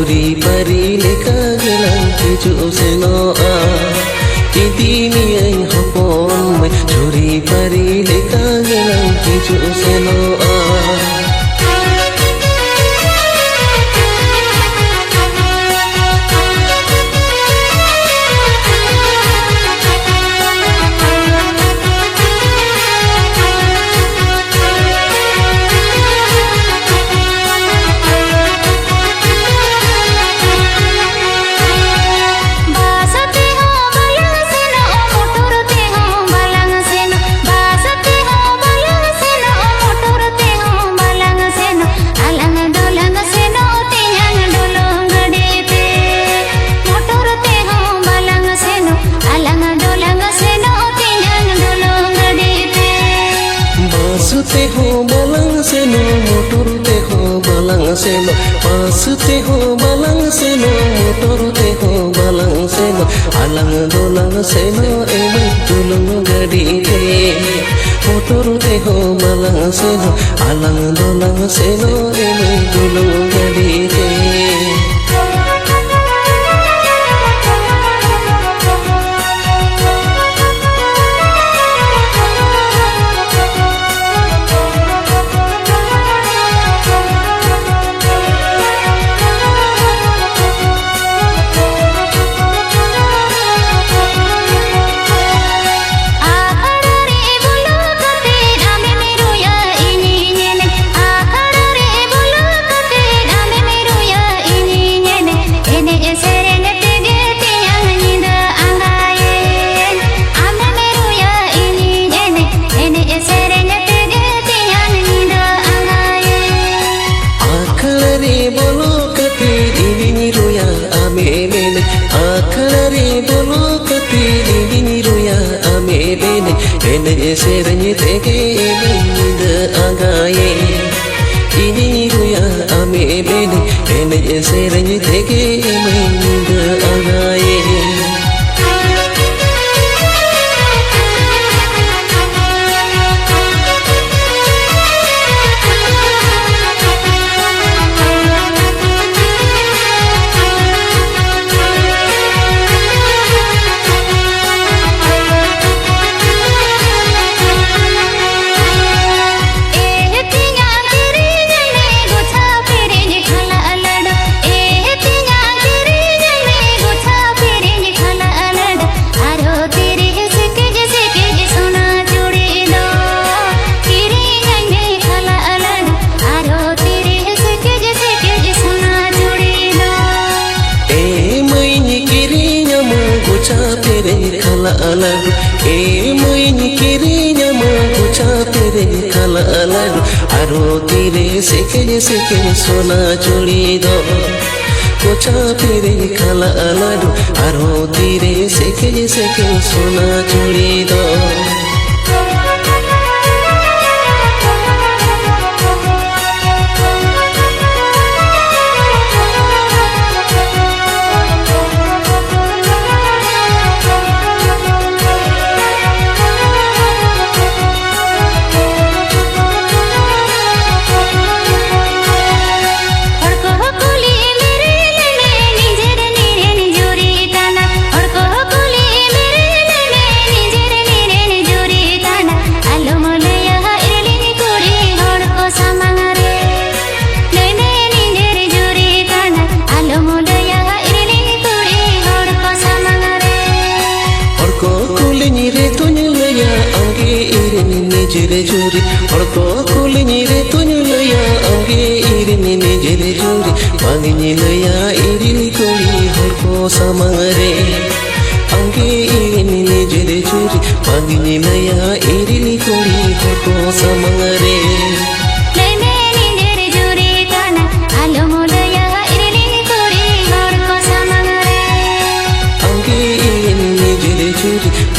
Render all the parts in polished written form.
Juri pari leka gelang hiju senoa Tidini ay hopon may Juri pari leka gelang hiju senoa Pasute ho balang seno motor te ho balang seno pasute ho balang seno motor te ho balang seno alang dolang seno emai tulung gadi te motor te ho balang seno alang dolang seno emai tulung gadi te Ene seranye tege minda agaye ini ruya ame bene ene seranye tege minda agaye khala alag e moini kirinya ma kucha tere khala alag aro tire seke sona churi do kucha tere khala alag aro tire seke sona churi do Jere juri orko kulini re tunyula ya ange irini ne jere juri magini laya irini koli orko samangare ange irini ne jere juri magini laya irini koli orko samangare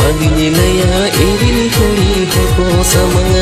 Magini laya irini koli hoko samangare